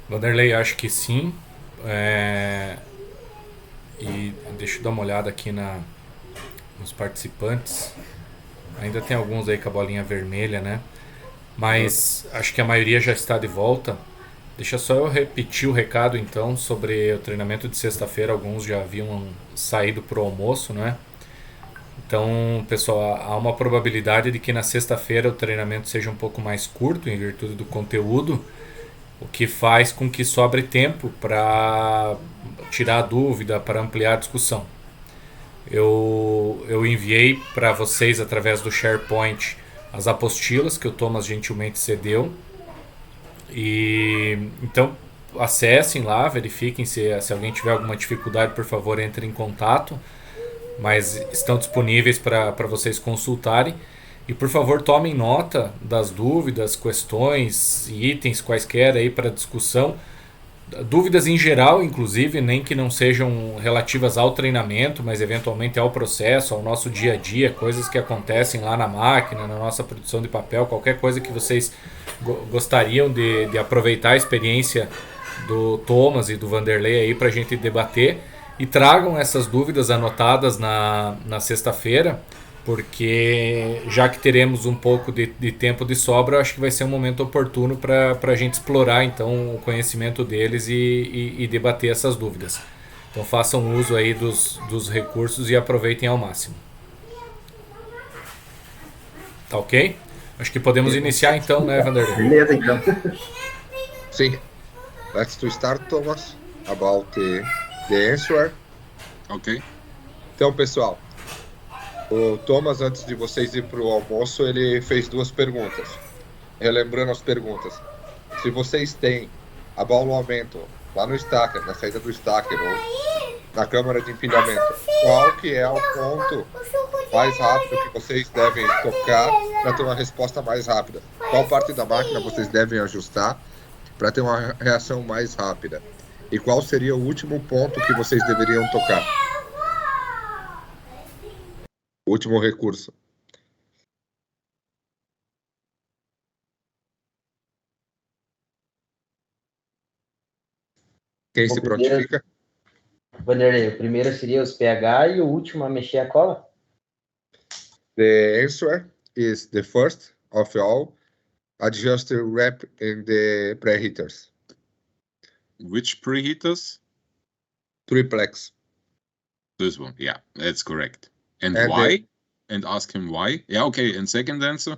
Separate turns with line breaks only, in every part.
Vanderlei, acho que sim. É, e deixa eu dar uma olhada aqui nos participantes. Ainda tem alguns aí com a bolinha vermelha, né?
Uhum.
Mas acho que a maioria já está de volta. Deixa só eu repetir o recado então sobre o treinamento de sexta-feira. Alguns já haviam saído para o almoço, né? Então, pessoal, há uma probabilidade de que na sexta-feira o treinamento seja um pouco mais curto em virtude do conteúdo, o que faz com que sobre tempo para tirar a dúvida, para ampliar a discussão. Eu enviei para vocês através do SharePoint as apostilas que o Thomas gentilmente cedeu. E então acessem lá, verifiquem se alguém tiver alguma dificuldade, por favor, entre em contato. Mas estão disponíveis para vocês consultarem. E por favor, tomem nota das dúvidas, questões e itens quaisquer aí para discussão. Dúvidas em geral, inclusive, nem que não sejam relativas ao treinamento, mas eventualmente ao processo, ao nosso dia a dia, coisas que acontecem lá na máquina, na nossa produção de papel, qualquer coisa que vocês gostariam de aproveitar a experiência do Thomas e do Vanderlei aí para a gente debater. E tragam essas dúvidas anotadas na sexta-feira, porque já que teremos um pouco de tempo de sobra, eu acho que vai ser um momento oportuno para a gente explorar então o conhecimento deles e debater essas dúvidas. Então façam uso aí dos recursos e aproveitem ao máximo. Tá ok? Acho que podemos
Ok.
iniciar então, né, Vanderlei?
Beleza, então.
Sim. Let's to start, Thomas, about the answer.
Okay.
Então, pessoal, o Thomas, antes de vocês ir para o almoço, ele fez duas perguntas. Relembrando as perguntas. Se vocês têm abaulamento lá no stacker, na saída do stacker ou na câmara de empilhamento, qual que é o ponto mais rápido que vocês devem tocar para ter uma resposta mais rápida? Qual parte da máquina vocês devem ajustar para ter uma reação mais rápida? E qual seria o último ponto que vocês deveriam tocar? O último recurso. Quem
O
se
primeiro,
prontifica?
Vanderlei, o primeiro seria os pH e o último a mexer a cola?
The answer is the first of all, adjust the rep in the preheaters.
Which preheaters?
Triplex.
This one. Yeah, that's correct. And
And
why? And ask him why. Yeah, okay. And second answer?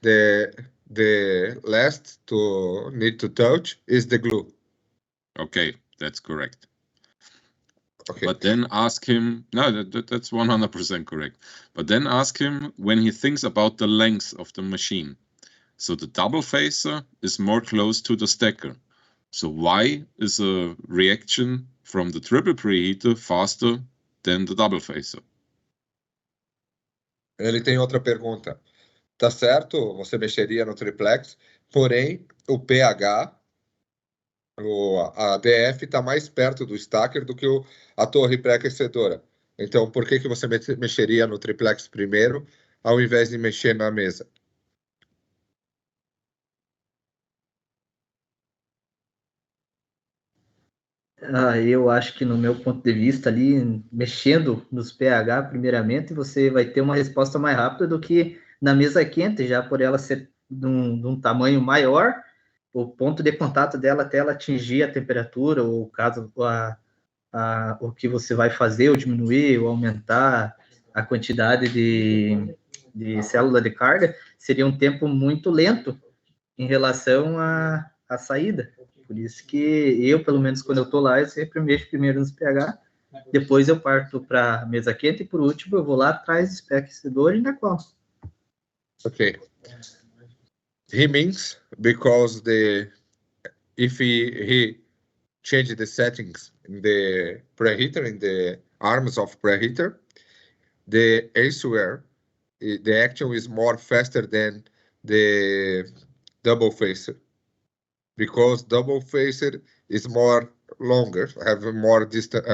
the last to need to touch is the glue.
Okay, that's correct.
Okay.
But then ask him, no, that's 100% correct. But then ask him when he thinks about the length of the machine. So the double phaser is more close to the stacker. So why is a reaction from the triple preheater faster than the double phaser?
Ele tem outra pergunta. Tá certo, você mexeria no triplex, porém o pH, a DF está mais perto do stacker do que a torre pré-aquecedora. Então, por que você mexeria no triplex primeiro, ao invés de mexer na mesa?
Eu acho que no meu ponto de vista ali, mexendo nos pH primeiramente, você vai ter uma resposta mais rápida do que na mesa quente, já por ela ser de um tamanho maior, o ponto de contato dela até ela atingir a temperatura, ou caso o que você vai fazer, ou diminuir, ou aumentar a quantidade de célula de carga, seria um tempo muito lento em relação à saída. Por isso que eu, pelo menos quando eu estou lá, eu sempre mexo primeiro nos pH, depois eu parto para a mesa quente e por último eu vou lá atrás do aquecedor e na qual.
Okay. He means because if he change the settings in the preheater, in the arms of preheater, the aceware, the action is more faster than the double phaser, because double phaser is more longer, have more distance,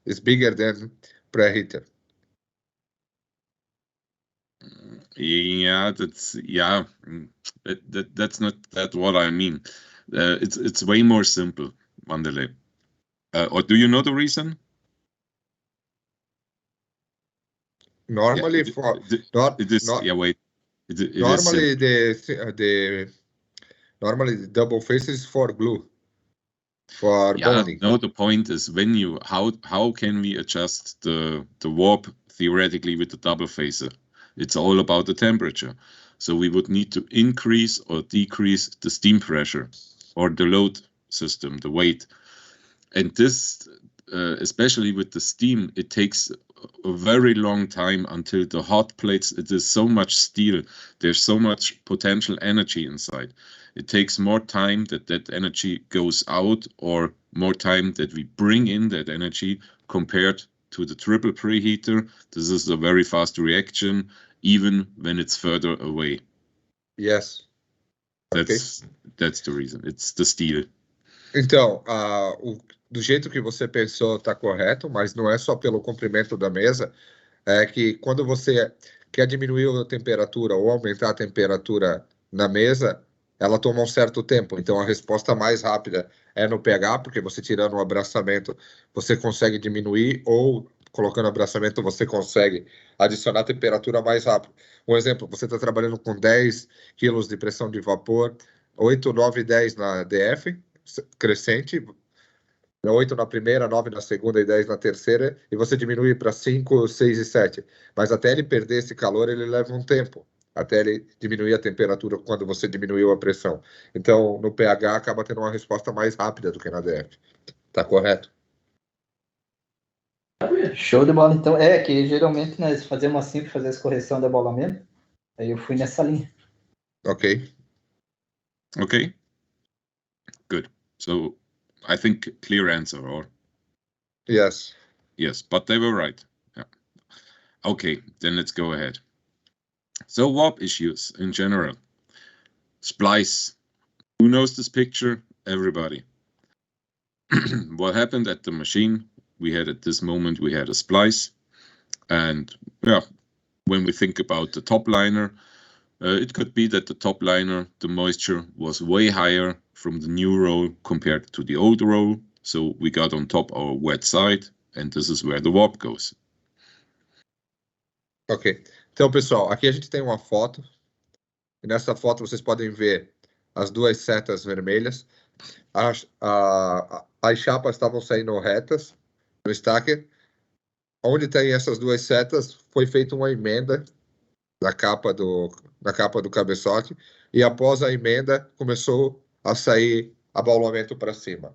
is bigger than preheater.
Yeah, that's not that what I mean. It's way more simple, Wanderlei. Or do you know the reason?
Normally,
Yeah,
for
it is.
not
Yeah, wait. It is
normally
simple.
normally the double face is for glue, for
Yeah,
bonding.
no, the point is when you how can we adjust the warp theoretically with the double phaser? It's all about the temperature. So we would need to increase or decrease the steam pressure or the load system, the weight. And this, especially with the steam, it takes a very long time until the hot plates, it is so much steel, there's so much potential energy inside. It takes more time that energy goes out, or more time that we bring in that energy compared to the triple preheater. This is a very fast reaction, even when it's further away.
Yes.
That's the reason. It's the steel.
Então, do jeito que você pensou está correto, mas não é só pelo comprimento da mesa. É que quando você quer diminuir a temperatura ou aumentar a temperatura na mesa, ela toma um certo tempo. Então, a resposta mais rápida é no pH, porque você tirando o abraçamento, você consegue diminuir, ou colocando abraçamento, você consegue adicionar a temperatura mais rápido. Um exemplo, você está trabalhando com 10 quilos de pressão de vapor, 8, 9, 10 na DF, crescente, 8 na primeira, 9 na segunda e 10 na terceira, e você diminui para 5, 6 e 7. Mas até ele perder esse calor, ele leva um tempo, até ele diminuir a temperatura quando você diminuiu a pressão. Então, no pH, acaba tendo uma resposta mais rápida do que na DF. Tá correto?
Show de bola, então. É que geralmente nós fazemos assim para fazer essa correção de abalamento. Aí eu fui nessa linha.
Ok.
Okay. Good. So I think clear answer, or?
Yes.
Yes, but they were right. Yeah. Okay, then let's go ahead. So warp issues in general. Splice. Who knows this picture? Everybody. What happened at the machine? We had at this moment, we had a splice. And yeah, when we think about the top liner, it could be that the top liner, the moisture was way higher from the new roll compared to the old roll. So we got on top our wet side, and this is where the warp goes.
Ok. Então, pessoal, aqui a gente tem uma foto. E nessa foto vocês podem ver as duas setas vermelhas. As chapas estavam saindo retas no stacker. Onde tem essas duas setas, foi feita uma emenda na capa do cabeçote, e após a emenda começou a sair abaulamento para cima.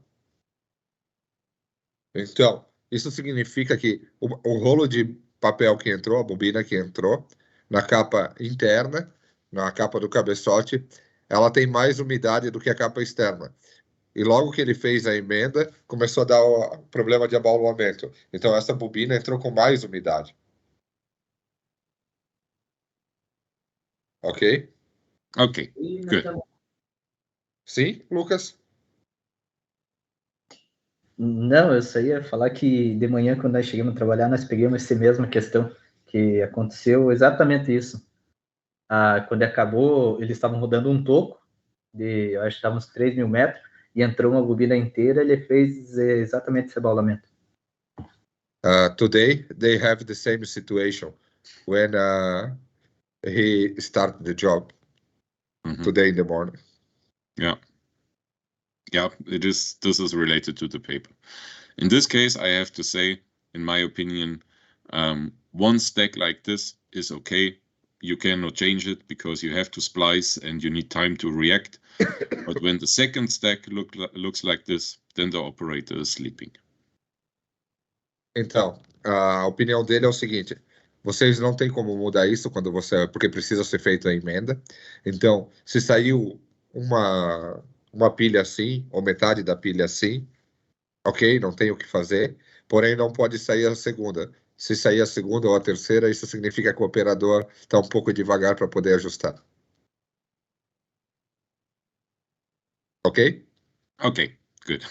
Então, isso significa que o rolo de papel que entrou, a bobina que entrou na capa interna, na capa do cabeçote, ela tem mais umidade do que a capa externa. E logo que ele fez a emenda, começou a dar o problema de abaulamento. Então, essa bobina entrou com mais umidade. Ok?
Okay, good.
Sim, Lucas?
Não, eu só ia falar que de manhã, quando nós chegamos a trabalhar, nós pegamos essa mesma questão, que aconteceu exatamente isso. Quando acabou, eles estavam rodando um toco, eu acho que estava uns 3.000 metros, e entrou uma bobina inteira, ele fez exatamente esse abaulamento.
Today, they have the same situation when he started the job today in the morning.
Yeah. Yeah, this is related to the paper. In this case, I have to say, in my opinion, one stack like this is okay. You cannot change it because you have to splice and you need time to react. But when the second stack looks like this, then the operator is sleeping.
Então, a opinião dele é o seguinte: vocês não tem como mudar isso porque precisa ser feita a emenda. Então, se saiu uma pilha assim, ou metade da pilha assim, ok, não tem o que fazer, porém não pode sair a segunda. Se sair a segunda ou a terceira, isso significa que o operador está um pouco devagar para poder ajustar. Ok?
Okay, good.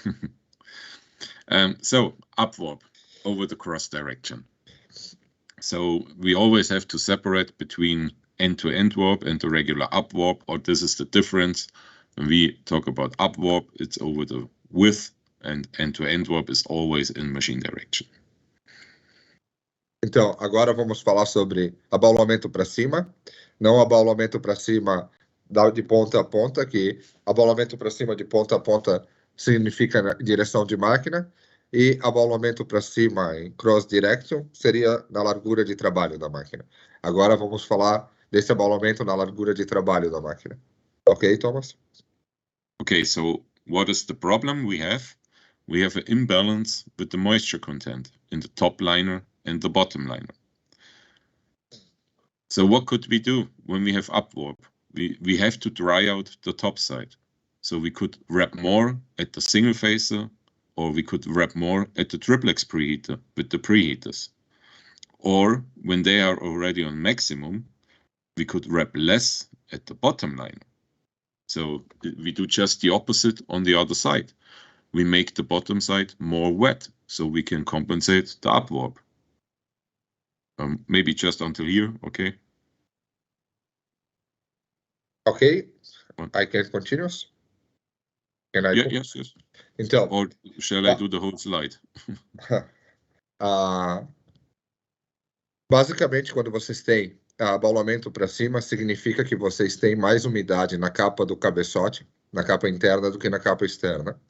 So, upwarp over the cross direction. So we always have to separate between end-to-end warp and the regular upwarp, or this is the difference. When we talk about up warp, it's over the width, and end-to-end warp is always in machine direction.
Então, agora vamos falar sobre abaulamento para cima, não abaulamento para cima de ponta a ponta, que abaulamento para cima de ponta a ponta significa na direção de máquina, e abaulamento para cima em cross direction seria na largura de trabalho da máquina. Agora vamos falar desse abaulamento na largura de trabalho da máquina. Ok, Thomas?
Okay, so what is the problem we have? We have an imbalance with the moisture content in the top liner and the bottom liner. So what could we do when we have up warp? We have to dry out the top side. So we could wrap more at the single phaser, or we could wrap more at the triplex preheater with the preheaters. Or when they are already on maximum, we could wrap less at the bottom liner. So we do just the opposite on the other side. We make the bottom side more wet, so we can compensate the up warp. Maybe just until here, okay?
Ok, I can continue? Can I
Yeah, yes.
Então,
Or shall I do the whole slide?
Basicamente, quando vocês têm abaulamento para cima, significa que vocês têm mais umidade na capa do cabeçote, na capa interna, do que na capa externa.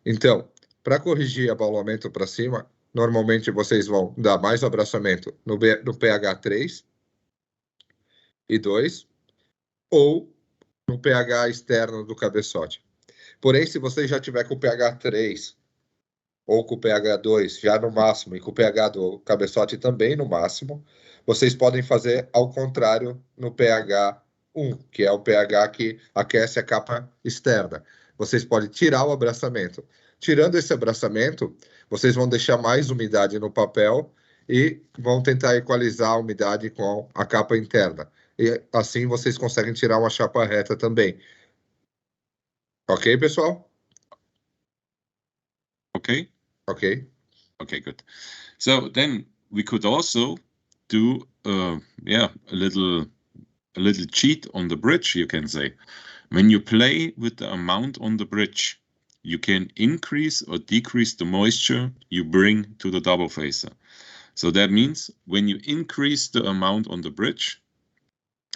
Então, para corrigir abaulamento para cima, normalmente vocês vão dar mais abraçamento no pH 3 e 2 ou no pH externo do cabeçote. Porém, se você já tiver com o pH 3 ou com o pH 2 já no máximo e com o pH do cabeçote também no máximo, vocês podem fazer ao contrário no pH 1, que é o pH que aquece a capa externa. Vocês podem tirar o abraçamento. Tirando esse abraçamento, vocês vão deixar mais umidade no papel e vão tentar equalizar a umidade com a capa interna. E assim vocês conseguem tirar uma chapa reta também. Ok, pessoal?
Okay.
Ok.
Okay, good. So then we could also do a little cheat on the bridge, you can say. When you play with the amount on the bridge, you can increase or decrease the moisture you bring to the double phaser. So that means when you increase the amount on the bridge,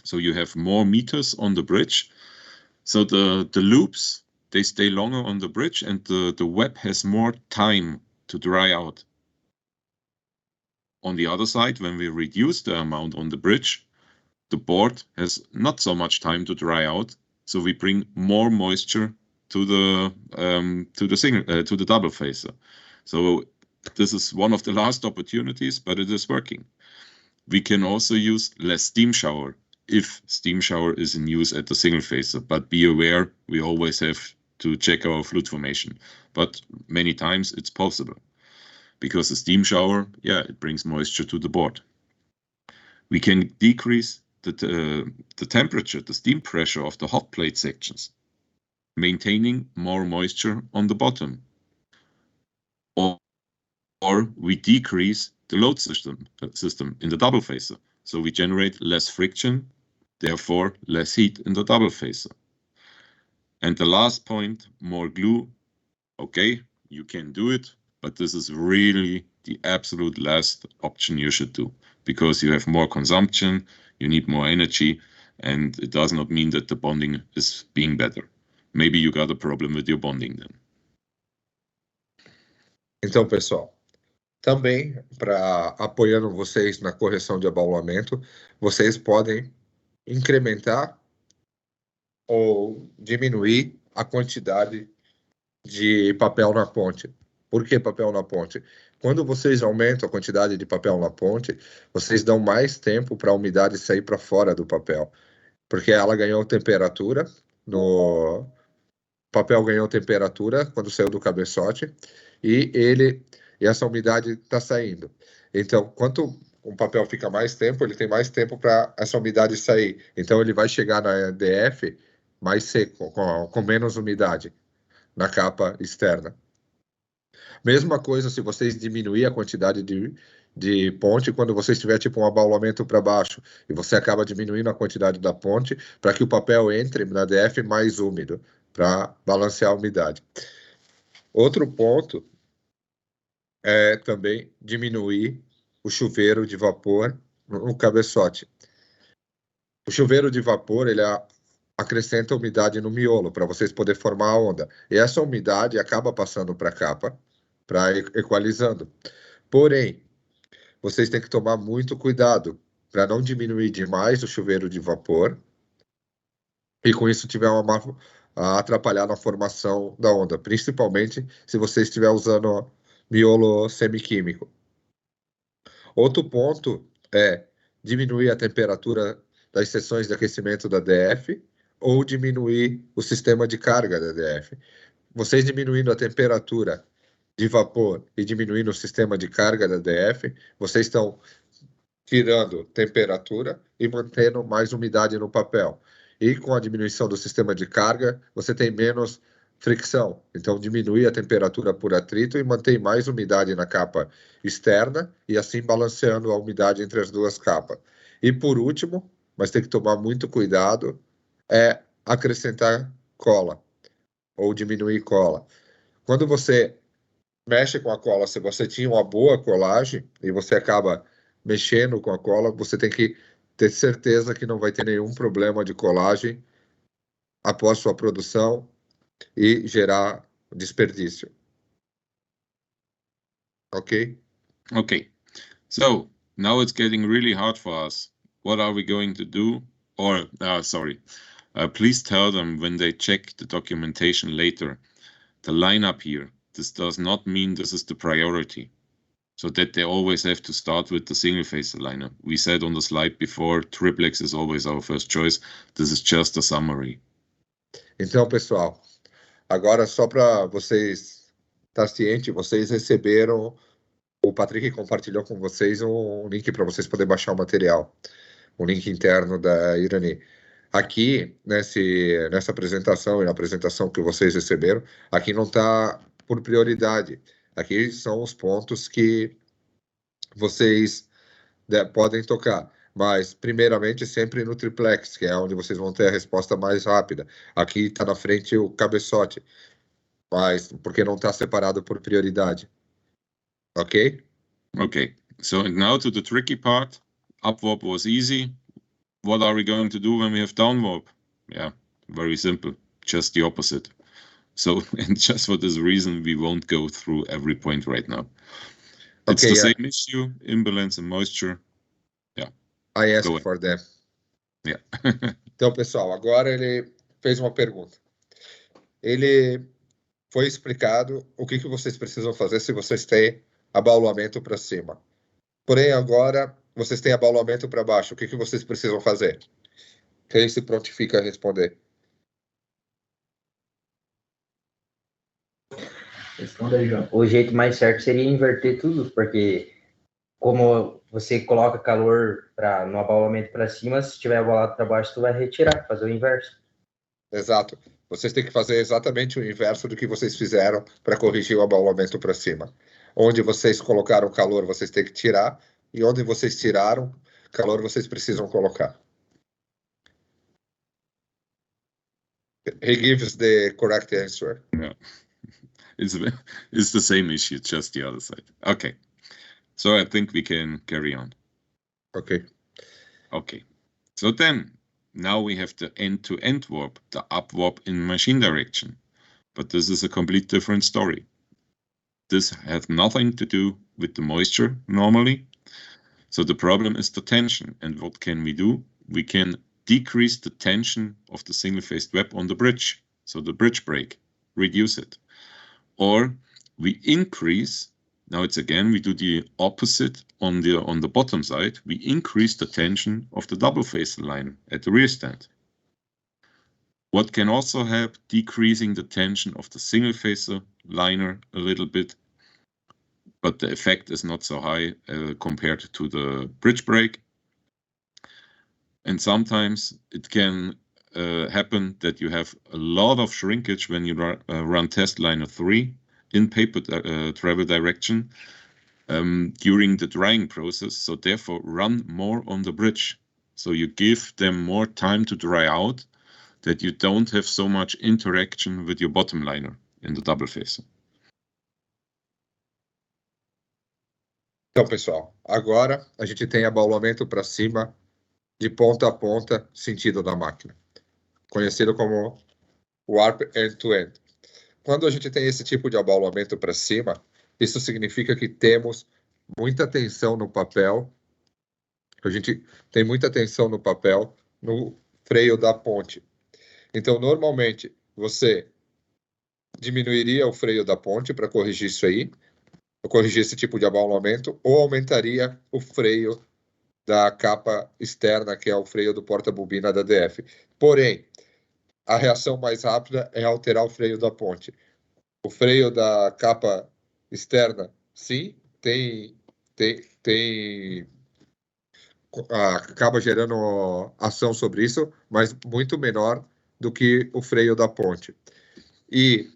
so you have more meters on the bridge, so the loops, they stay longer on the bridge, and the web has more time to dry out. On the other side, when we reduce the amount on the bridge, the board has not so much time to dry out, so we bring more moisture to the double phaser. So this is one of the last opportunities, but it is working. We can also use less steam shower if steam shower is in use at the single phaser, but be aware we always have to check our fluid formation. But many times it's possible because the steam shower, it brings moisture to the board. We can decrease the temperature, the steam pressure of the hot plate sections, maintaining more moisture on the bottom. Or we decrease the load system in the double phaser. So we generate less friction, therefore less heat in the double phaser. And the last point, more glue. Okay, you can do it, but this is really the absolute last option you should do because you have more consumption, you need more energy, and it does not mean that the bonding is being better. Maybe you got a problem with your bonding then.
Então, pessoal, também, apoiando vocês na correção de abaulamento, vocês podem incrementar ou diminuir a quantidade de papel na ponte. Por que papel na ponte? Quando vocês aumentam a quantidade de papel na ponte, vocês dão mais tempo para a umidade sair para fora do papel, porque ela ganhou temperatura, o papel ganhou temperatura quando saiu do cabeçote, e essa umidade está saindo. Então, quanto o papel fica mais tempo, ele tem mais tempo para essa umidade sair. Então, ele vai chegar na DF mais seco, com menos umidade na capa externa. Mesma coisa se vocês diminuir a quantidade de ponte quando você tiver tipo um abaulamento para baixo e você acaba diminuindo a quantidade da ponte para que o papel entre na DF mais úmido, para balancear a umidade. Outro ponto é também diminuir o chuveiro de vapor no cabeçote. O chuveiro de vapor, ele acrescenta umidade no miolo para vocês poderem formar a onda. E essa umidade acaba passando para a capa, para equalizando. Porém, vocês têm que tomar muito cuidado para não diminuir demais o chuveiro de vapor e com isso tiver a atrapalhar na formação da onda, principalmente se você estiver usando miolo semiquímico. Outro ponto é diminuir a temperatura das seções de aquecimento da DF ou diminuir o sistema de carga da DF. Vocês diminuindo a temperatura de vapor e diminuindo o sistema de carga da DF, vocês estão tirando temperatura e mantendo mais umidade no papel. E com a diminuição do sistema de carga, você tem menos fricção. Então, diminui a temperatura por atrito e mantém mais umidade na capa externa e assim balanceando a umidade entre as duas capas. E por último, mas tem que tomar muito cuidado, é acrescentar cola ou diminuir cola. Quando você mexe com a cola, se você tinha uma boa colagem e você acaba mexendo com a cola, você tem que ter certeza que não vai ter nenhum problema de colagem após sua produção e gerar desperdício. Ok?
Okay, so now it's getting really hard for us. What are we going to do? Or, please tell them when they check the documentation later, the lineup here, this does not mean this is the priority. So that they always have to start with the single phase aligner. We said on the slide before, triplex is always our first choice. This is just a summary.
Então, pessoal, agora só para vocês estar cientes, vocês receberam, o Patrick compartilhou com vocês um link para vocês poderem baixar o material, um link interno da Irani. Aqui, nessa apresentação e na apresentação que vocês receberam, aqui não está por prioridade. Aqui são os pontos que vocês podem tocar. Mas, primeiramente, sempre no triplex, que é onde vocês vão ter a resposta mais rápida. Aqui está na frente o cabeçote, mas porque não está separado por prioridade. Ok?
Okay, so now to the tricky part. Upwarp was easy. What are we going to do when we have downwarp? Yeah, very simple, just the opposite. So, and just for this reason, we won't go through every point right now. It's the same issue, imbalance and moisture. Yeah.
I asked for them.
Yeah.
Então, pessoal, agora ele fez uma pergunta. Ele foi explicado o que vocês precisam fazer se vocês têm abaulamento para cima. Porém, agora vocês têm abaulamento para baixo. O que vocês precisam fazer? Quem se prontifica a responder?
Responda aí, João. O jeito mais certo seria inverter tudo, porque como você coloca calor no abaulamento para cima, se tiver abaulado para baixo, tu vai retirar, fazer o inverso.
Exato. Vocês têm que fazer exatamente o inverso do que vocês fizeram para corrigir o abaulamento para cima. Onde vocês colocaram calor, vocês têm que tirar, e onde vocês tiraram calor, vocês precisam colocar. He gives the correct answer.
Yeah. It's the same issue, just the other side. Okay. So I think we can carry on.
Okay.
Okay. So then, now we have the end-to-end warp, the up warp in machine direction. But this is a complete different story. This has nothing to do with the moisture normally. So the problem is the tension. And what can we do? We can decrease the tension of the single-phased web on the bridge. So the bridge break, reduce it. Or we increase, now it's again, we do the opposite on the bottom side. We increase the tension of the double phase line at the rear stand. What can also help decreasing the tension of the single phase liner a little bit, but the effect is not so high compared to the bridge break. And sometimes it can happen that you have a lot of shrinkage when you run test liner 3 in paper travel direction during the drying process. So therefore run more on the bridge. So you give them more time to dry out, that you don't have so much interaction with your bottom liner in the double facer.
Então, pessoal, agora a gente tem abaulamento para cima de ponta a ponta, sentido da máquina, conhecido como Warp End-to-End. Quando a gente tem esse tipo de abaulamento para cima, isso significa que temos muita tensão no papel, a gente tem muita tensão no papel, no freio da ponte. Então, normalmente, você diminuiria o freio da ponte para corrigir isso aí, corrigir esse tipo de abaulamento, ou aumentaria o freio da capa externa, que é o freio do porta-bobina da DF. Porém, a reação mais rápida é alterar o freio da ponte. O freio da capa externa, sim, acaba gerando ação sobre isso, mas muito menor do que o freio da ponte. E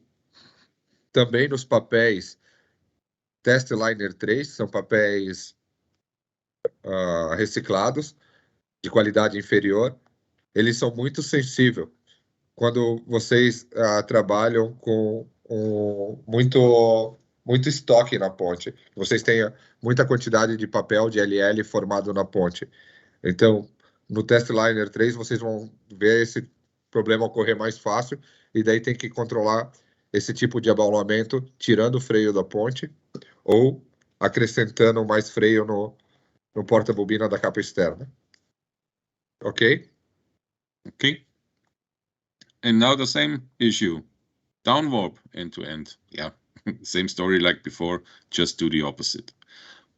também nos papéis Test Liner 3, são papéis reciclados, de qualidade inferior, eles são muito sensíveis quando vocês trabalham com muito estoque na ponte. Vocês têm muita quantidade de papel de LL formado na ponte. Então, no Test Liner 3, vocês vão ver esse problema ocorrer mais fácil, e daí tem que controlar esse tipo de abaulamento, tirando o freio da ponte, ou acrescentando mais freio no porta-bobina da capa externa. Ok?
Okay. And now the same issue. Down warp end to end. Yeah, same story like before, just do the opposite.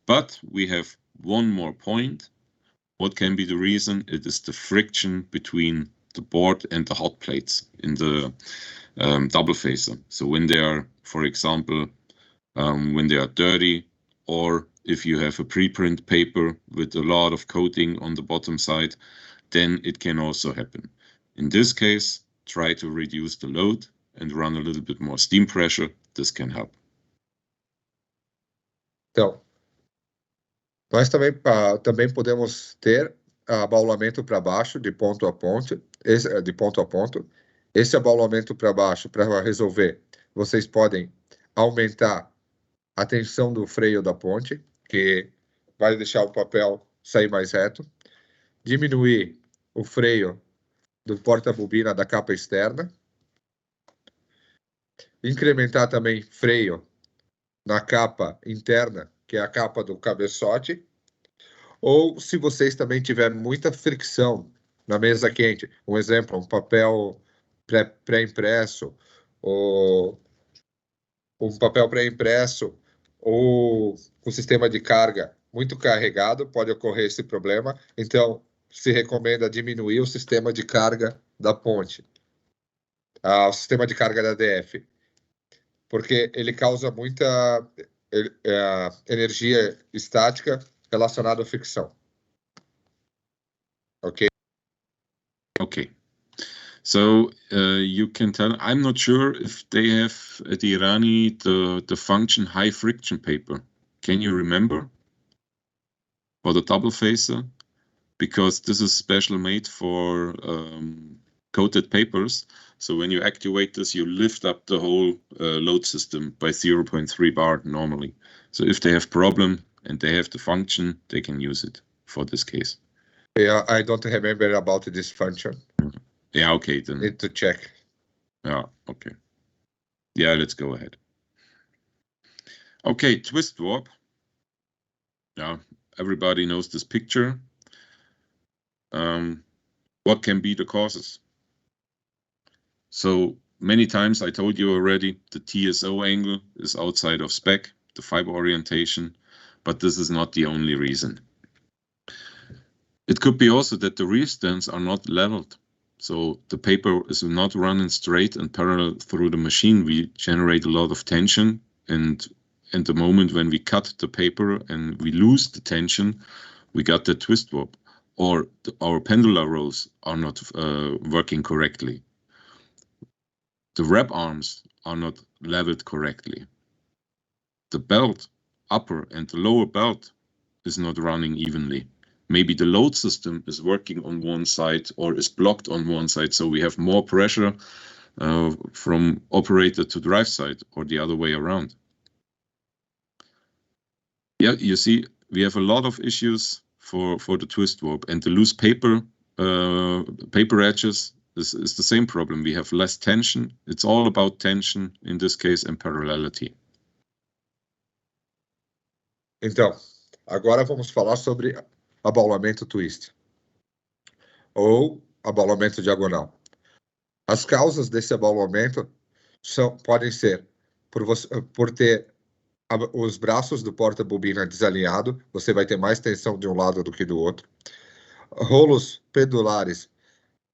But we have one more point. What can be the reason? It is the friction between the board and the hot plates in the double facer. So when they are, for example, when they are dirty, or if you have a preprint paper with a lot of coating on the bottom side, then it can also happen. In this case, try to reduce the load and run a little bit more steam pressure. This can help.
Então, nós também podemos ter abaulamento para baixo, de ponto a ponto. Esse abaulamento para baixo, para resolver, vocês podem aumentar a tensão do freio da ponte, que vai deixar o papel sair mais reto, diminuir o freio do porta-bobina da capa externa, incrementar também freio na capa interna, que é a capa do cabeçote, ou se vocês também tiverem muita fricção na mesa quente, um exemplo, um papel pré-impresso, ou um papel pré-impresso, ou com sistema de carga muito carregado, pode ocorrer esse problema. Então, se recomenda diminuir o sistema de carga da ponte, o sistema de carga da DF, porque ele causa muita energia estática relacionada à fricção. Ok?
Okay. So you can tell, I'm not sure if they have at Irani the function high friction paper. Can you remember? For the double facer? Because this is special made for coated papers. So when you activate this, you lift up the whole load system by 0.3 bar normally. So if they have problem and they have the function, they can use it for this case.
Yeah, I don't remember about this function.
Yeah, okay, then.
Need to check.
Yeah, okay. Yeah, let's go ahead. Okay, twist warp. Yeah, everybody knows this picture. What can be the causes? So many times I told you already, the TSO angle is outside of spec, the fiber orientation, but this is not the only reason. It could be also that the rear stands are not leveled. So the paper is not running straight and parallel through the machine. We generate a lot of tension, and at the moment when we cut the paper and we lose the tension, we got the twist warp, or our pendular rolls are not working correctly. The wrap arms are not leveled correctly. the belt, upper and the lower belt, is not running evenly. Maybe the load system is working on one side or is blocked on one side, so we have more pressure from operator to drive side or the other way around. Yeah, you see, we have a lot of issues for the twist warp, and the loose paper edges is the same problem. We have less tension. It's all about tension in this case and parallelity.
Então, agora vamos falar sobre abaulamento twist ou abaulamento diagonal. As causas desse abaulamento podem ser por ter os braços do porta-bobina desalinhado, você vai ter mais tensão de um lado do que do outro. Rolos pendulares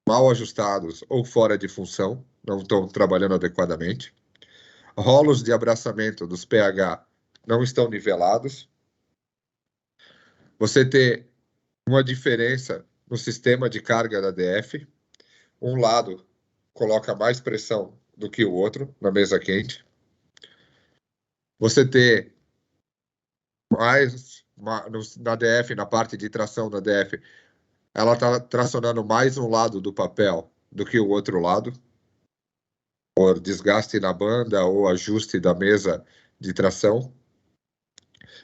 mal ajustados ou fora de função, não estão trabalhando adequadamente. Rolos de abraçamento dos PH não estão nivelados. Você ter uma diferença no sistema de carga da DF. Um lado coloca mais pressão do que o outro na mesa quente. Você ter na DF, na parte de tração da DF, ela está tracionando mais um lado do papel do que o outro lado, por desgaste na banda ou ajuste da mesa de tração.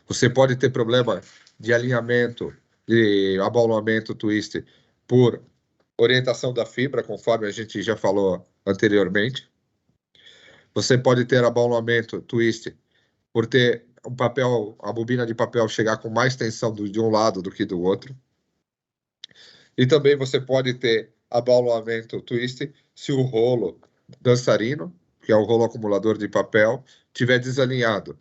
Você pode ter problema de alinhamento, de abaulamento twist por orientação da fibra, conforme a gente já falou anteriormente. Você pode ter abaulamento twist por ter a bobina de papel chegar com mais tensão de um lado do que do outro. E também você pode ter abaulamento twist se o rolo dançarino, que é o rolo acumulador de papel, estiver desalinhado,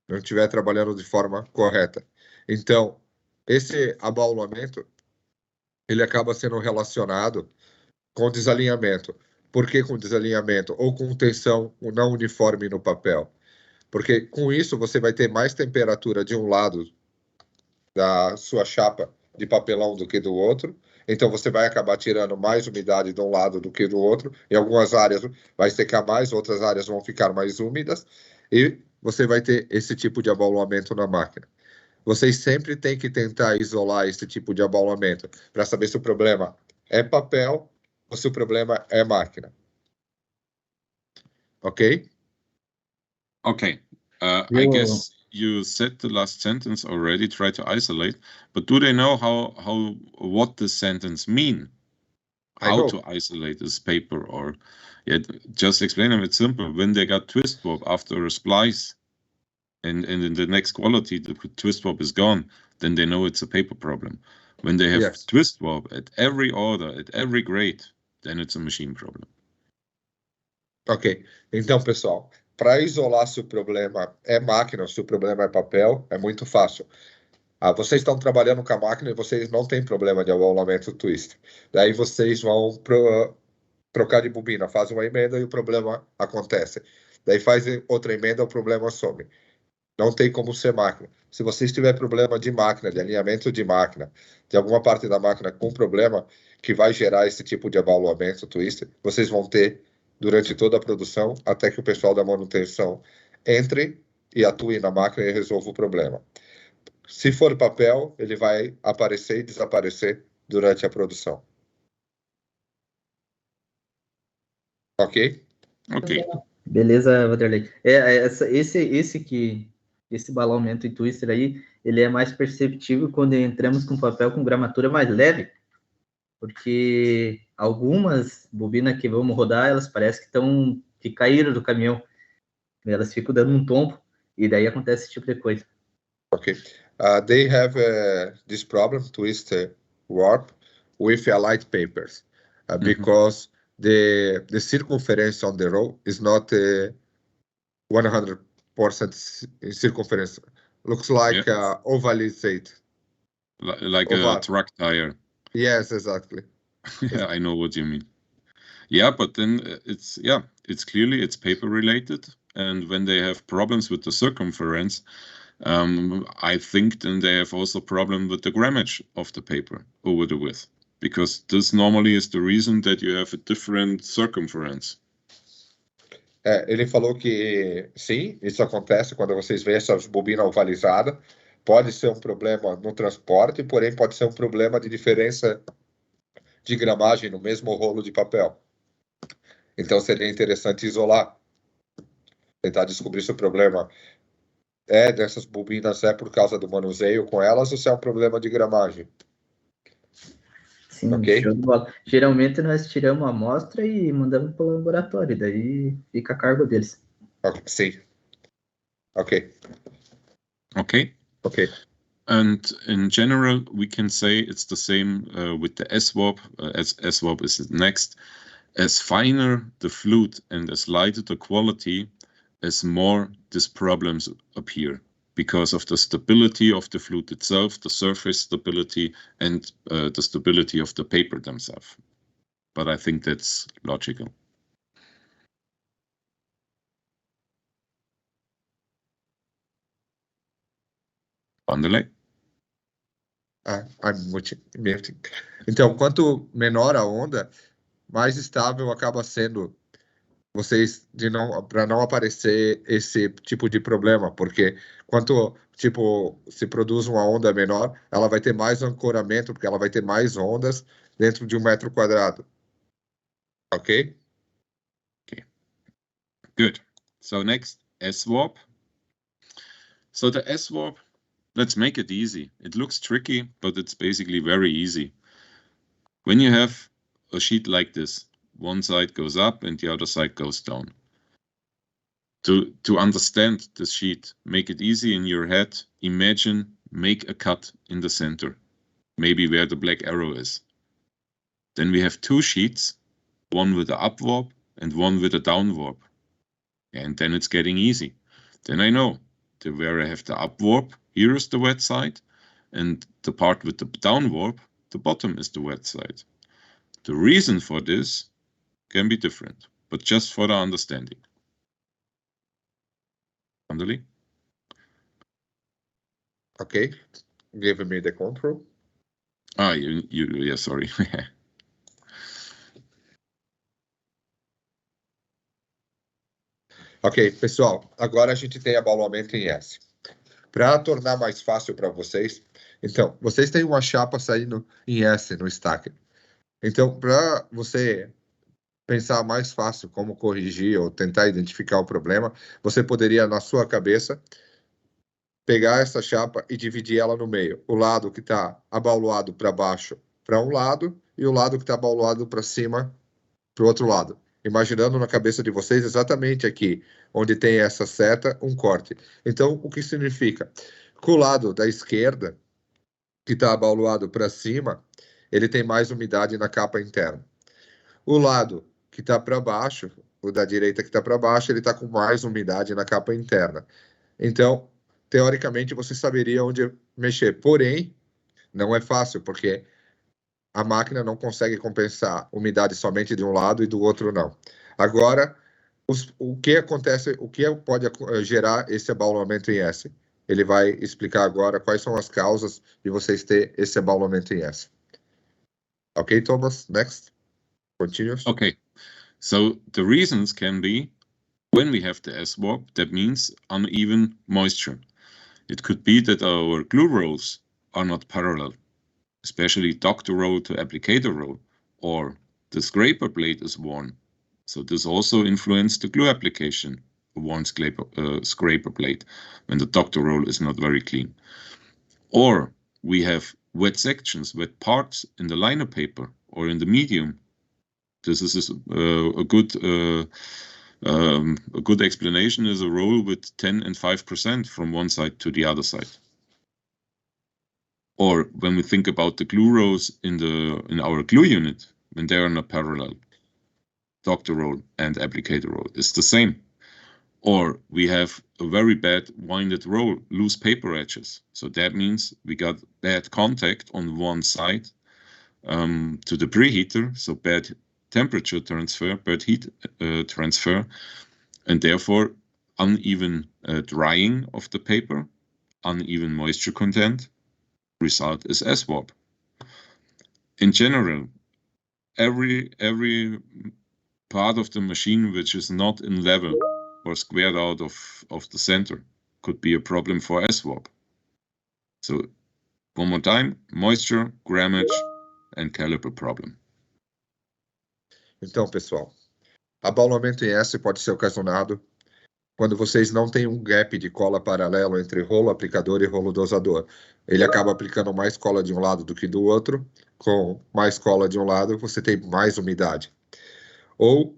não estiver trabalhando de forma correta. Então, esse abaulamento, ele acaba sendo relacionado com desalinhamento. Por que com desalinhamento? Ou com tensão não uniforme no papel. Porque com isso você vai ter mais temperatura de um lado da sua chapa de papelão do que do outro. Então você vai acabar tirando mais umidade de um lado do que do outro. Em algumas áreas vai secar mais, outras áreas vão ficar mais úmidas. E você vai ter esse tipo de abaulamento na máquina. Vocês sempre têm que tentar isolar esse tipo de abaulamento para saber se o problema é papel ou se o problema é máquina. Ok?
Okay. I guess you said the last sentence already, try to isolate, but do they know what this sentence mean? How to isolate this paper, or just explain them. It's simple. When they got twist warp after a splice and in the next quality, the twist warp is gone, then they know it's a paper problem. When they have twist warp at every order, at every grade, then it's a machine problem.
Ok. Então, pessoal, para isolar se o problema é máquina ou se o problema é papel, é muito fácil. Vocês estão trabalhando com a máquina e vocês não têm problema de abaulamento twist. Daí vocês vão trocar de bobina, fazem uma emenda e o problema acontece. Daí faz outra emenda, o problema some. Não tem como ser máquina. Se vocês tiverem problema de máquina, de alinhamento de máquina, de alguma parte da máquina com problema que vai gerar esse tipo de abaulamento twist, vocês vão ter durante toda a produção, até que o pessoal da manutenção entre e atue na máquina e resolva o problema. Se for papel, ele vai aparecer e desaparecer durante a produção. Ok?
Ok.
Beleza, Vanderlei. Esse abaulamento e twister aí, ele é mais perceptível quando entramos com papel com gramatura mais leve, porque algumas bobinas que vamos rodar, elas parecem que caíram do caminhão. Elas ficam dando um tombo, e daí acontece esse tipo de coisa.
Ok. They have this problem, twist warp, with a light papers, because the circumference on the row is not 100% circumference. Looks like ovalized.
Like a truck tire.
Yes, exactly.
Yeah, I know what you mean. Yeah, but then it's clearly it's paper related, and when they have problems with the circumference, I think then they have also problem with the grammage of the paper over the width, because this normally is the reason that you have a different circumference.
Ele falou que sim, isso acontece quando vocês veem essas bobinas ovalizadas. Pode ser um problema no transporte, porém pode ser um problema de diferença de gramagem no mesmo rolo de papel. Então seria interessante isolar, tentar descobrir se o problema dessas bobinas por causa do manuseio com elas ou se é um problema de gramagem.
Sim,
Ok?
show de bola. Geralmente nós tiramos a amostra e mandamos para o laboratório, daí fica a cargo deles.
Sim. Ok.
Okay.
Ok.
And in general, we can say it's the same with the S-warp, as S-warp is next. As finer the fluid and as lighter the quality, as more these problems appear because of the stability of the fluid itself, the surface stability, and the stability of the paper themselves. But I think that's logical. Vanderlei?
I'm muting. Então, quanto menor a onda, mais estável acaba sendo vocês para não aparecer esse tipo de problema, porque quanto se produz uma onda menor, ela vai ter mais ancoramento, porque ela vai ter mais ondas dentro de 1 metro quadrado. Ok?
Okay. Good. So next, S-warp. So the S-warp, let's make it easy. It looks tricky, but it's basically very easy. When you have a sheet like this, one side goes up and the other side goes down. To understand this sheet, make it easy in your head. Imagine, make a cut in the center, maybe where the black arrow is. Then we have two sheets, one with the up warp and one with a down warp. And then it's getting easy. Then I know where I have the up warp, here is the wet side, and the part with the down warp, the bottom is the wet side. The reason for this can be different, but just for the understanding. Vanderlei?
Ok. Give me the control.
Yeah, sorry.
Ok, pessoal, agora a gente tem abaulamento em S. Para tornar mais fácil para vocês, então, vocês têm uma chapa saindo em S no stacker. Então, para você pensar mais fácil como corrigir ou tentar identificar o problema, você poderia, na sua cabeça, pegar essa chapa e dividir ela no meio. O lado que está abauluado para baixo para um lado e o lado que está abauluado para cima para o outro lado. Imaginando na cabeça de vocês exatamente aqui, onde tem essa seta, um corte. Então, o que significa? Que o lado da esquerda, que está abauluado para cima, ele tem mais umidade na capa interna. O lado que está para baixo, o da direita que está para baixo, ele está com mais umidade na capa interna. Então, teoricamente, você saberia onde mexer. Porém, não é fácil, porque a máquina não consegue compensar umidade somente de um lado e do outro não. Agora, o que acontece, o que pode gerar esse abaulamento em S? Ele vai explicar agora quais são as causas de vocês ter esse abaulamento em S. Ok, Thomas? Next. Continuous.
Okay, so the reasons can be when we have the S-warp, that means uneven moisture. It could be that our glue rolls are not parallel, especially doctor roll to applicator roll, or the scraper blade is worn. So this also influences the glue application, a worn scraper blade, when the doctor roll is not very clean. Or we have wet sections, wet parts in the liner paper or in the medium. This is a good explanation is a roll with 10 and 5% from one side to the other side. Or when we think about the glue rows in our glue unit, when they are not parallel, doctor roll and applicator roll is the same. Or we have a very bad winded roll, loose paper edges. So that means we got bad contact on one side to the preheater, so bad temperature transfer, bad heat transfer, and therefore uneven drying of the paper, uneven moisture content. Result is S-warp. In general, every part of the machine which is not in level or squared out of the center. Could be a problem for SWAP. So, one more time, moisture, grammage, and caliper problem.
Então, pessoal, abaulamento em S pode ser ocasionado quando vocês não têm um gap de cola paralelo entre rolo aplicador e rolo dosador. Ele acaba aplicando mais cola de um lado do que do outro. Com mais cola de um lado, você tem mais umidade. Ou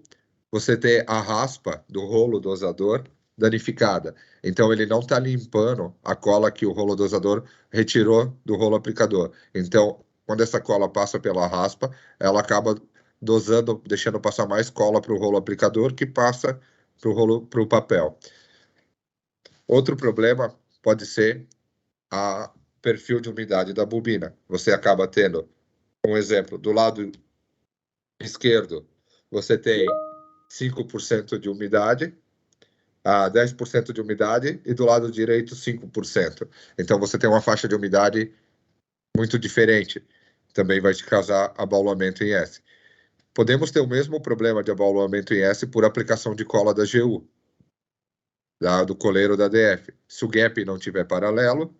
você tem a raspa do rolo dosador danificada. Então, ele não está limpando a cola que o rolo dosador retirou do rolo aplicador. Então, quando essa cola passa pela raspa, ela acaba dosando, deixando passar mais cola para o rolo aplicador que passa para o papel. Outro problema pode ser o perfil de umidade da bobina. Você acaba tendo, um exemplo, do lado esquerdo, você tem 5% de umidade, 10% de umidade, e do lado direito 5%. Então você tem uma faixa de umidade muito diferente. Também vai te causar abaulamento em S. Podemos ter o mesmo problema de abaulamento em S por aplicação de cola da GU, do coleiro da DF. Se o gap não tiver paralelo,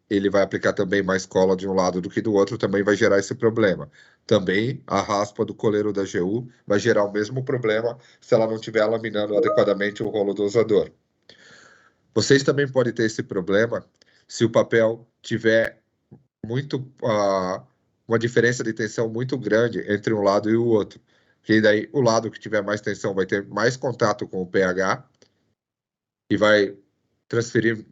ele vai aplicar também mais cola de um lado do que do outro, também vai gerar esse problema. Também a raspa do coleiro da GU vai gerar o mesmo problema se ela não estiver laminando adequadamente o rolo dosador. Vocês também podem ter esse problema se o papel tiver uma diferença de tensão muito grande entre um lado e o outro. Que daí o lado que tiver mais tensão vai ter mais contato com o pH e vai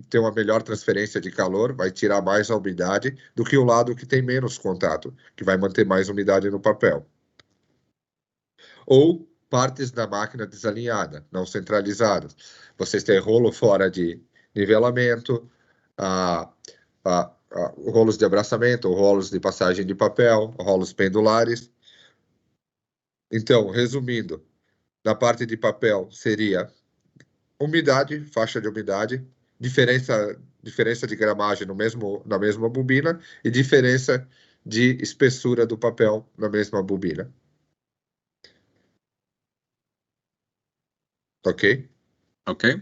ter uma melhor transferência de calor, vai tirar mais a umidade do que o lado que tem menos contato, que vai manter mais umidade no papel. Ou partes da máquina desalinhada, não centralizadas. Vocês têm rolo fora de nivelamento, rolos de abraçamento, rolos de passagem de papel, rolos pendulares. Então, resumindo, na parte de papel seria umidade, faixa de umidade, diferença de gramagem na mesma bobina e diferença de espessura do papel na mesma bobina. Ok?
Okay.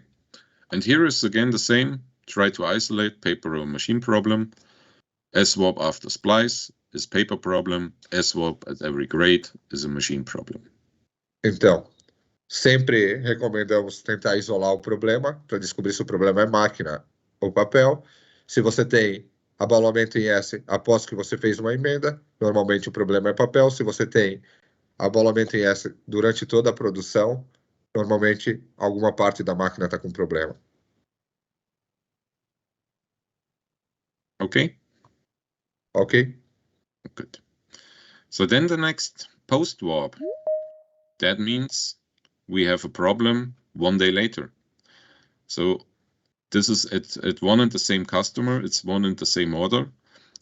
And here is again the same. Try to isolate paper or machine problem. SWAP after splice is paper problem. SWAP at every grade is a machine problem.
Então, sempre recomendamos tentar isolar o problema para descobrir se o problema é máquina ou papel. Se você tem abaulamento em S após que você fez uma emenda, normalmente o problema é papel. Se você tem abaulamento em S durante toda a produção, normalmente alguma parte da máquina está com problema.
Okay?
Ok?
Good. So then the next post-warp. That means we have a problem 1 day later. So this is at one and the same customer, it's one and the same order.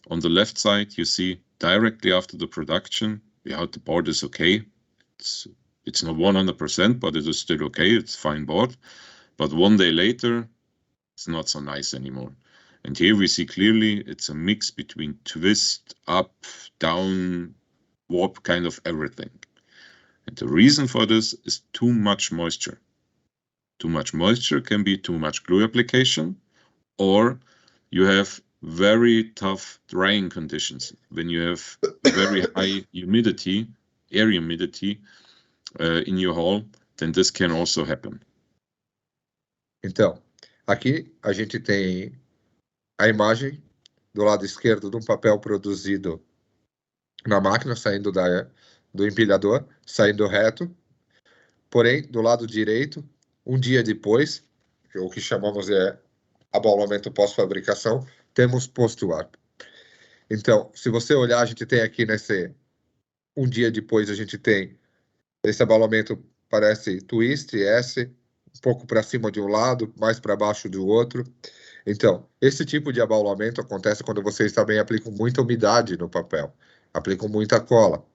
On the left side, you see directly after the production, yeah, the board is okay. It's not 100%, but it is still okay. It's fine board. But 1 day later, it's not so nice anymore. And here we see clearly it's a mix between twist, up, down, warp, kind of everything. And the reason for this is too much moisture. Too much moisture can be too much glue application, or you have very tough drying conditions. When you have very high humidity, air humidity in your hall, then this can also happen.
Então, aqui a gente tem a imagem do lado esquerdo de um papel produzido na máquina, saindo do empilhador, saindo reto. Porém, do lado direito, um dia depois, o que chamamos de abaulamento pós-fabricação, temos post-warp. Então, se você olhar, a gente tem aqui um dia depois, a gente tem esse abaulamento, parece twist, S, um pouco para cima de um lado, mais para baixo do outro. Então, esse tipo de abaulamento acontece quando vocês também aplicam muita umidade no papel, aplicam muita cola.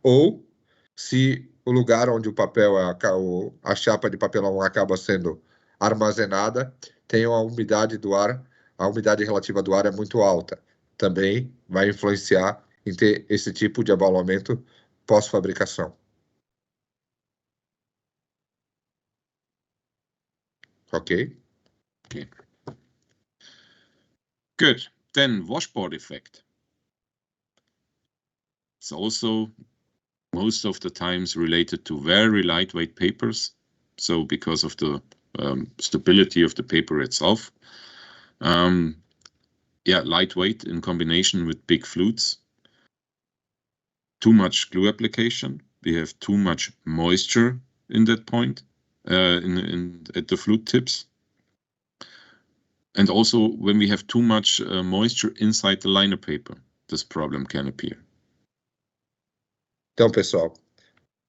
Ou se o lugar onde o papel, a chapa de papelão acaba sendo armazenada, tem a umidade do ar, a umidade relativa do ar é muito alta. Também vai influenciar em ter esse tipo de abaulamento pós-fabricação. Ok?
Okay. Good. Then washboard effect. It's also most of the times related to very lightweight papers. So because of the stability of the paper itself. Lightweight in combination with big flutes. Too much glue application. We have too much moisture in that point, at the flute tips. And also when we have too much moisture inside the liner paper, this problem can appear.
Então, pessoal,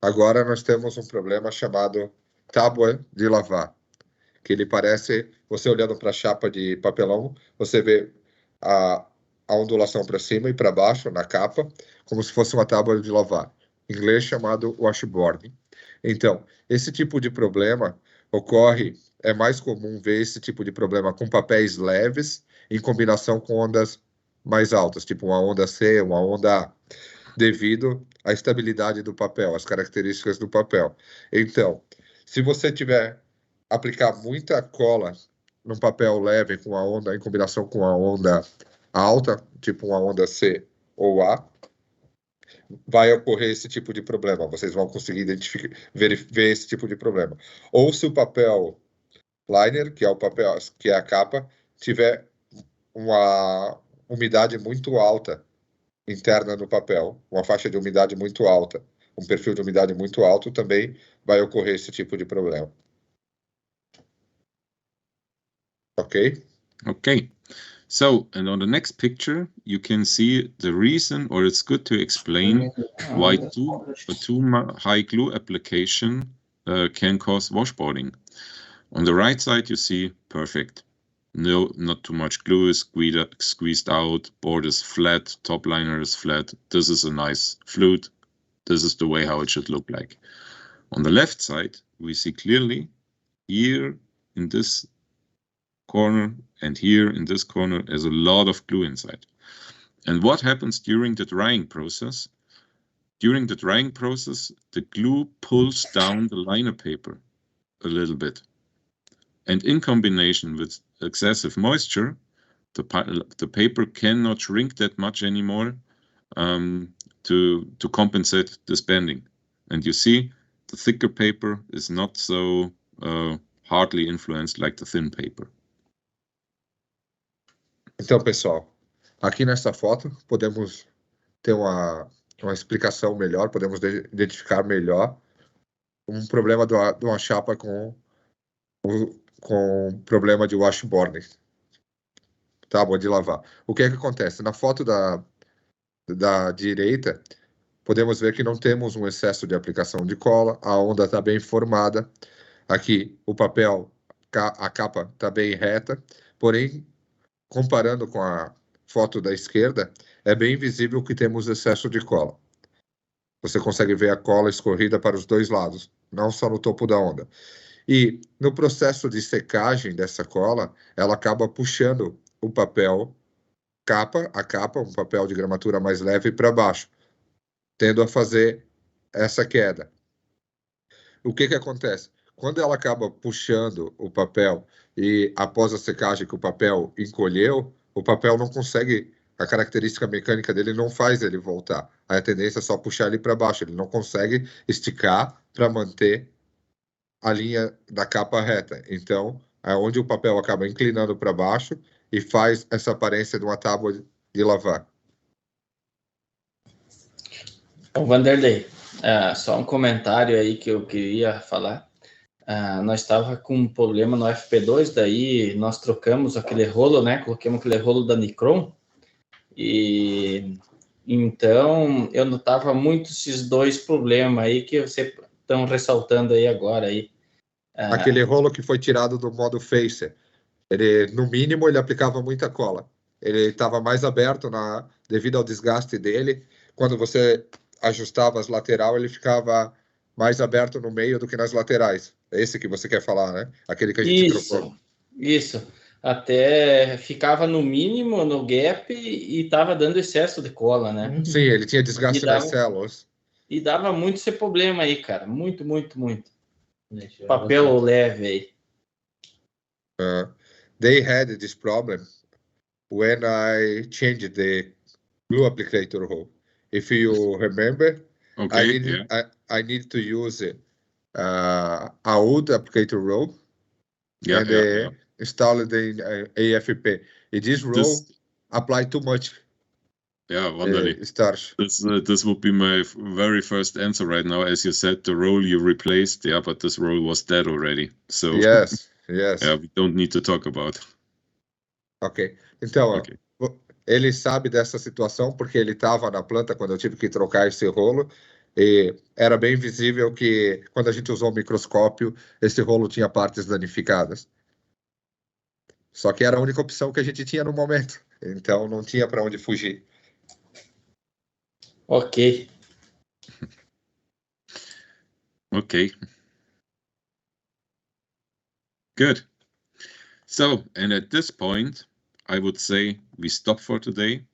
agora nós temos um problema chamado tábua de lavar, que ele parece, você olhando para a chapa de papelão, você vê a ondulação para cima e para baixo na capa, como se fosse uma tábua de lavar, em inglês chamado washboard. Então, esse tipo de problema ocorre, é mais comum ver esse tipo de problema com papéis leves em combinação com ondas mais altas, tipo uma onda C, uma onda A, devido à estabilidade do papel, às características do papel. Então, se você aplicar muita cola num papel leve com a onda em combinação com a onda alta, tipo uma onda C ou A, vai ocorrer esse tipo de problema. Vocês vão conseguir identificar, ver esse tipo de problema. Ou se o papel liner, que é o papel, que é a capa, tiver uma umidade muito alta interna no papel, uma faixa de umidade muito alta, um perfil de umidade muito alto, também vai ocorrer esse tipo de problema. Ok?
Okay. So, and on the next picture, you can see the reason, or it's good to explain why too high glue application can cause washboarding. On the right side, you see perfect. No, not too much glue is squeezed out. Board is flat. Top liner is flat. This is a nice flute. This is the way how it should look like. On the left side, we see clearly here in this corner and here in this corner is a lot of glue inside. And what happens during the drying process? During the drying process, the glue pulls down the liner paper a little bit. And in combination with excessive moisture, the paper cannot shrink that much anymore to compensate this bending. And you see, the thicker paper is not so hardly influenced like the thin paper.
Então, pessoal, aqui nessa foto podemos ter uma explicação melhor, podemos identificar melhor um problema de uma chapa com problema de washboarding, tábua de lavar. O que é que acontece? Na foto da direita, podemos ver que não temos um excesso de aplicação de cola, a onda está bem formada, aqui o papel, a capa está bem reta, porém, comparando com a foto da esquerda, é bem visível que temos excesso de cola. Você consegue ver a cola escorrida para os dois lados, não só no topo da onda. E no processo de secagem dessa cola, ela acaba puxando o papel a capa, um papel de gramatura mais leve, para baixo, tendo a fazer essa queda. O que acontece? Quando ela acaba puxando o papel e após a secagem que o papel encolheu, o papel não consegue, a característica mecânica dele não faz ele voltar. A tendência é só puxar ele para baixo, ele não consegue esticar para manter a linha da capa reta. Então, é onde o papel acaba inclinando para baixo e faz essa aparência de uma tábua de lavar.
Vanderlei, só um comentário aí que eu queria falar. Nós estava com um problema no FP2, daí nós trocamos aquele rolo, né? Colocamos aquele rolo da Nicron. E então eu notava muito esses dois problemas aí que vocês estão ressaltando aí agora aí.
Aquele rolo que foi tirado do modo Facer, ele, no mínimo, ele aplicava muita cola. Ele estava mais aberto devido ao desgaste dele. Quando você ajustava as laterais, ele ficava mais aberto no meio do que nas laterais. É esse que você quer falar, né? Aquele que a gente trocou.
Isso. Até ficava no mínimo, no gap, e estava dando excesso de cola, né?
Sim, ele tinha desgaste nas células.
E dava muito esse problema aí, cara. Muito, muito, muito. Papel leve aí.
They had this problem when I changed the glue applicator hole. If you remember,
Okay.
I need to use a wood applicator roll and install it in AFP. And this roll apply too much starch.
This would be my very first answer right now. As you said, the roll you replaced, but this roll was dead already. So
yes.
We don't need to talk about.
Ok. Então, ele sabe dessa situação porque ele estava na planta quando eu tive que trocar esse rolo e era bem visível que quando a gente usou o microscópio, esse rolo tinha partes danificadas. Só que era a única opção que a gente tinha no momento. Então, não tinha para onde fugir.
Ok.
Okay. Good. So, and at this point, I would say we stop for today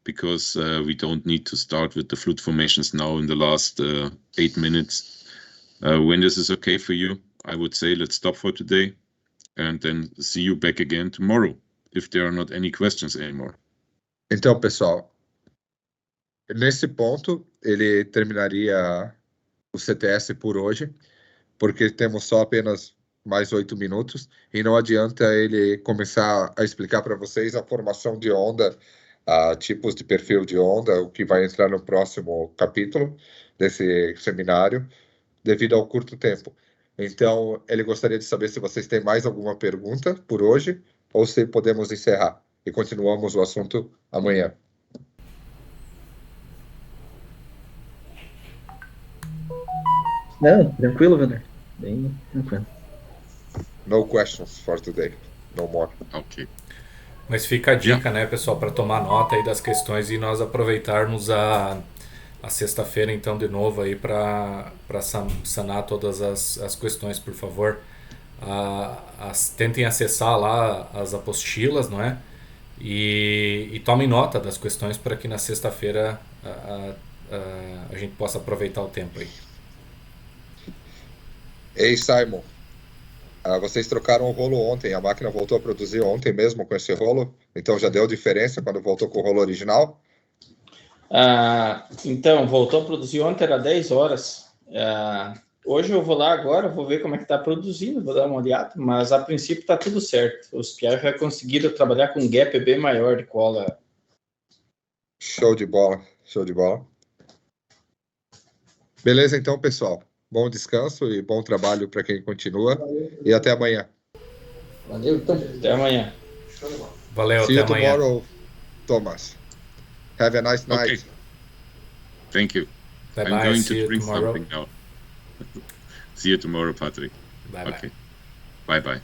because we don't need to start with the flute formations now in the last 8 minutes. When this is okay for you, I would say let's stop for today and then see you back again tomorrow if there are not any questions anymore.
Então, pessoal, nesse ponto, ele terminaria o CTS por hoje, porque temos só apenas mais 8 minutos, e não adianta ele começar a explicar para vocês a formação de onda, tipos de perfil de onda, o que vai entrar no próximo capítulo desse seminário, devido ao curto tempo. Então, ele gostaria de saber se vocês têm mais alguma pergunta por hoje, ou se podemos encerrar, e continuamos o assunto amanhã.
Não, tranquilo, Werner. Bem tranquilo.
No questions for today. No more.
Ok.
Mas fica a dica, né, pessoal, para tomar nota aí das questões e nós aproveitarmos a sexta-feira, então, de novo aí para sanar todas as questões, por favor. Tentem acessar lá as apostilas, não é? E tomem nota das questões para que na sexta-feira a gente possa aproveitar o tempo aí.
Ei, Simon, vocês trocaram o rolo ontem, a máquina voltou a produzir ontem mesmo com esse rolo, então já deu diferença quando voltou com o rolo original?
Então, voltou a produzir ontem, era 10 horas. Hoje eu vou lá agora, vou ver como é que está produzindo, vou dar uma olhada, mas a princípio está tudo certo. Os piás já conseguiram trabalhar com um gap bem maior de cola.
Show de bola, show de bola. Beleza, então, pessoal. Bom descanso e bom trabalho para quem continua. E até amanhã.
Valeu, então. Até amanhã.
Valeu,
See
até
you
amanhã.
tomorrow, Thomas. Have a nice night.
Okay. Thank you.
Bye
I'm
bye.
going
See
to
you
drink
tomorrow.
something now. See you tomorrow, Patrick.
Bye bye.
Okay. Bye bye.